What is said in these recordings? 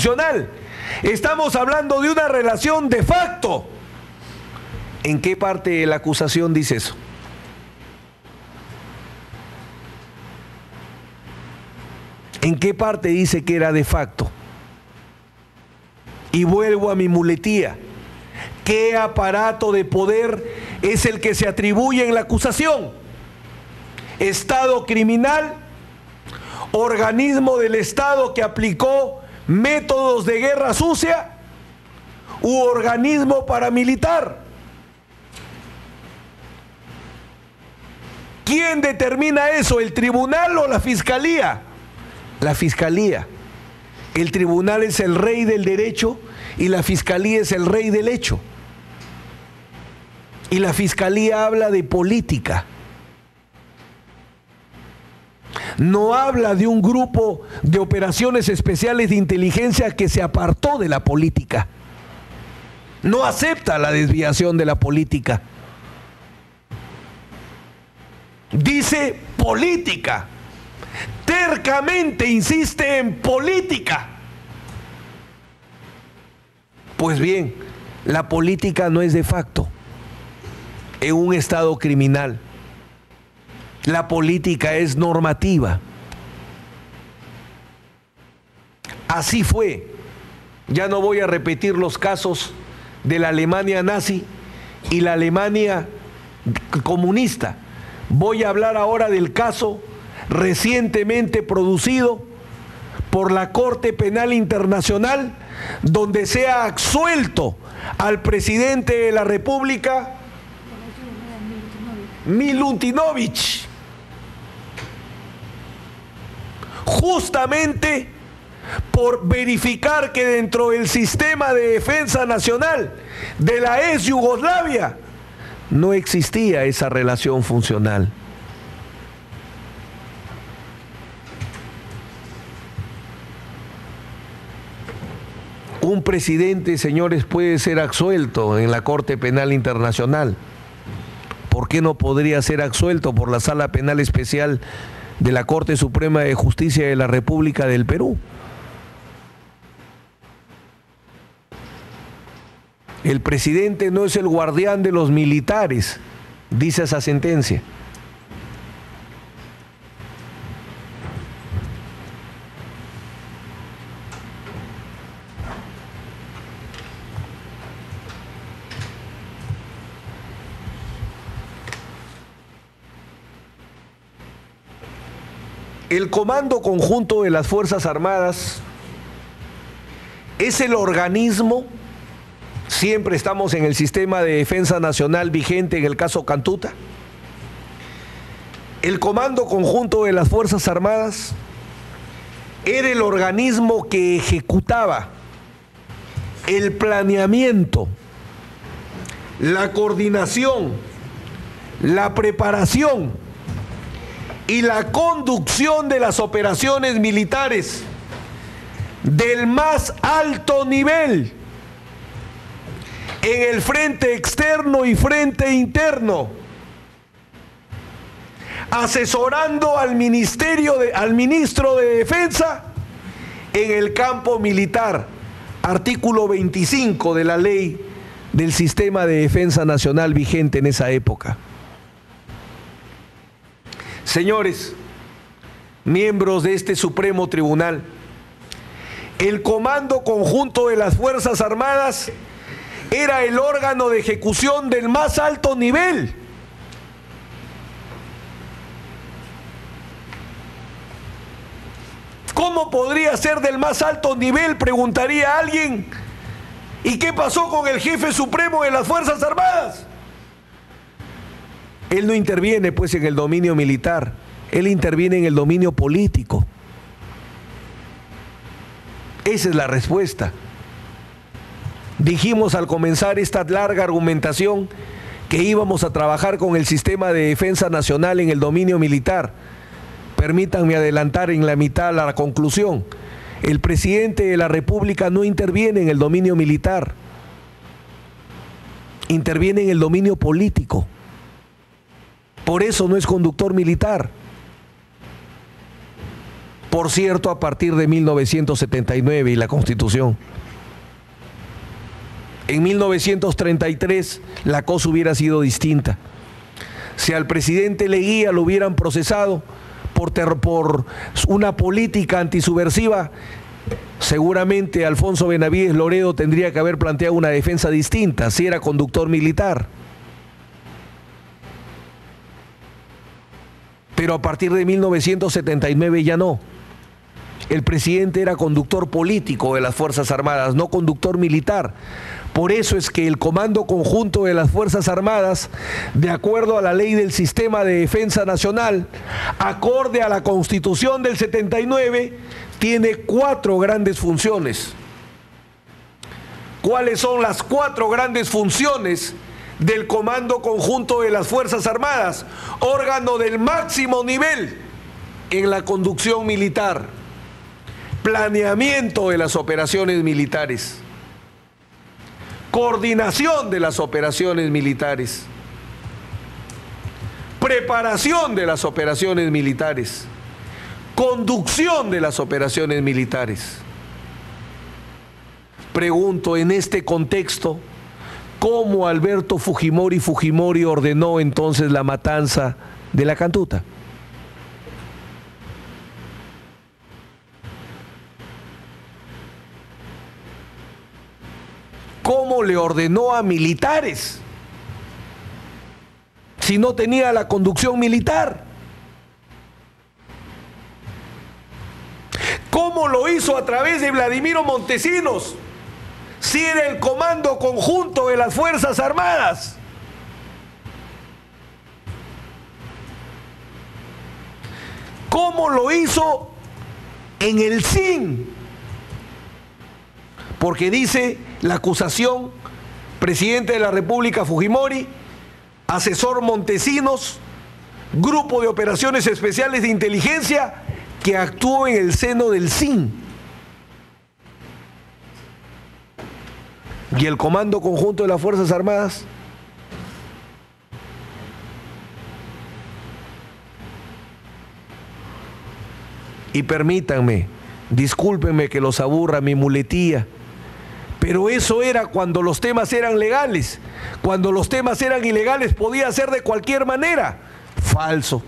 constitucional. Estamos hablando de una relación de facto. ¿En qué parte de la acusación dice eso? ¿En qué parte dice que era de facto? Y vuelvo a mi muletía. ¿Qué aparato de poder es el que se atribuye en la acusación? ¿Estado criminal? ¿Organismo del Estado que aplicó métodos de guerra sucia? ¿U organismo paramilitar? ¿Quién determina eso? ¿El tribunal o la fiscalía? La fiscalía. El tribunal es el rey del derecho y la fiscalía es el rey del hecho. Y la fiscalía habla de política. No habla de un grupo de operaciones especiales de inteligencia que se apartó de la política. No acepta la desviación de la política. Dice política. Tercamente insiste en política. Pues bien, la política no es de facto en un estado criminal. La política es normativa. Así fue. Ya no voy a repetir los casos de la Alemania nazi y la Alemania comunista. Voy a hablar ahora del caso recientemente producido por la Corte Penal Internacional, donde se ha absuelto al presidente de la República, Milutinovich, justamente por verificar que dentro del sistema de defensa nacional de la ex Yugoslavia no existía esa relación funcional. Un presidente, señores, puede ser absuelto en la Corte Penal Internacional. ¿Por qué no podría ser absuelto por la Sala Penal Especial de la Corte Suprema de Justicia de la República del Perú? El presidente no es el guardián de los militares, dice esa sentencia. El Comando Conjunto de las Fuerzas Armadas es el organismo, siempre estamos en el sistema de defensa nacional vigente en el caso Cantuta. El Comando Conjunto de las Fuerzas Armadas era el organismo que ejecutaba el planeamiento, la coordinación, la preparación y la conducción de las operaciones militares del más alto nivel en el frente externo y frente interno, asesorando al ministro de Defensa en el campo militar, artículo 25 de la ley del sistema de defensa nacional vigente en esa época. Señores, miembros de este Supremo Tribunal, el Comando Conjunto de las Fuerzas Armadas era el órgano de ejecución del más alto nivel. ¿Cómo podría ser del más alto nivel?, preguntaría alguien. ¿Y qué pasó con el jefe supremo de las Fuerzas Armadas? Él no interviene pues en el dominio militar, él interviene en el dominio político. Esa es la respuesta. Dijimos al comenzar esta larga argumentación que íbamos a trabajar con el sistema de defensa nacional en el dominio militar. Permítanme adelantar en la mitad la conclusión. El presidente de la República no interviene en el dominio militar, interviene en el dominio político. Por eso no es conductor militar. Por cierto, a partir de 1979 y la Constitución. En 1933 la cosa hubiera sido distinta. Si al presidente Leguía lo hubieran procesado por una política antisubversiva, seguramente Alfonso Benavides Loredo tendría que haber planteado una defensa distinta si era conductor militar. Pero a partir de 1979 ya no. El presidente era conductor político de las Fuerzas Armadas, no conductor militar. Por eso es que el Comando Conjunto de las Fuerzas Armadas, de acuerdo a la Ley del Sistema de Defensa Nacional, acorde a la Constitución del 79, tiene 4 grandes funciones. ¿Cuáles son las 4 grandes funciones del Comando Conjunto de las Fuerzas Armadas? Órgano del máximo nivel en la conducción militar. Planeamiento de las operaciones militares. Coordinación de las operaciones militares. Preparación de las operaciones militares. Conducción de las operaciones militares. Pregunto, en este contexto, ¿cómo Alberto Fujimori ordenó entonces la matanza de la Cantuta? ¿Cómo le ordenó a militares si no tenía la conducción militar? ¿Cómo lo hizo a través de Vladimiro Montesinos si era el Comando Conjunto de las Fuerzas Armadas? ¿Cómo lo hizo en el SIN? Porque dice la acusación, presidente de la República Fujimori, asesor Montesinos, grupo de operaciones especiales de inteligencia que actuó en el seno del SIN. ¿Y el Comando Conjunto de las Fuerzas Armadas? Y permítanme, discúlpenme que los aburra mi muletía, pero eso era cuando los temas eran legales. Cuando los temas eran ilegales podía ser de cualquier manera. Falso,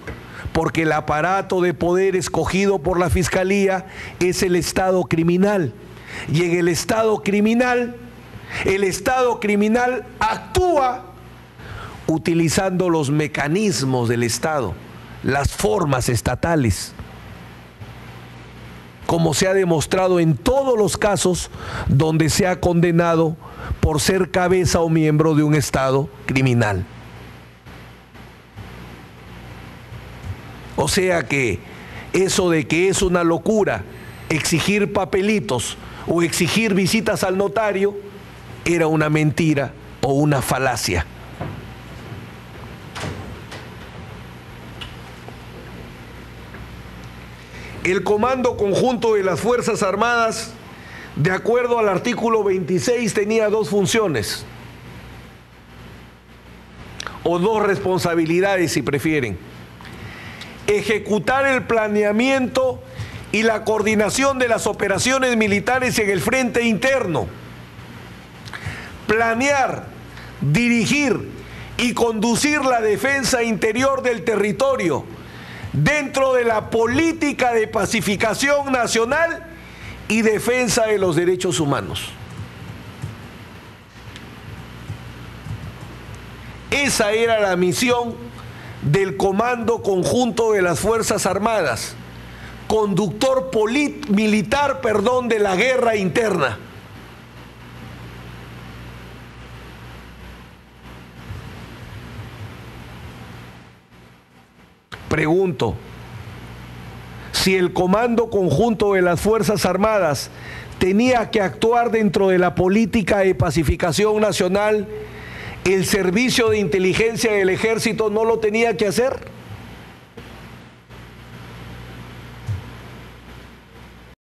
porque el aparato de poder escogido por la Fiscalía es el Estado criminal. Y en el Estado criminal actúa utilizando los mecanismos del Estado, las formas estatales, como se ha demostrado en todos los casos donde se ha condenado por ser cabeza o miembro de un Estado criminal. O sea que eso de que es una locura exigir papelitos o exigir visitas al notario era una mentira o una falacia. El Comando Conjunto de las Fuerzas Armadas, de acuerdo al artículo 26, tenía 2 funciones, o 2 responsabilidades si prefieren: ejecutar el planeamiento y la coordinación de las operaciones militares en el frente interno, planear, dirigir y conducir la defensa interior del territorio dentro de la política de pacificación nacional y defensa de los derechos humanos. Esa era la misión del Comando Conjunto de las Fuerzas Armadas, conductor militar de la guerra interna. Pregunto, si el Comando Conjunto de las Fuerzas Armadas tenía que actuar dentro de la política de pacificación nacional, ¿el servicio de inteligencia del Ejército no lo tenía que hacer?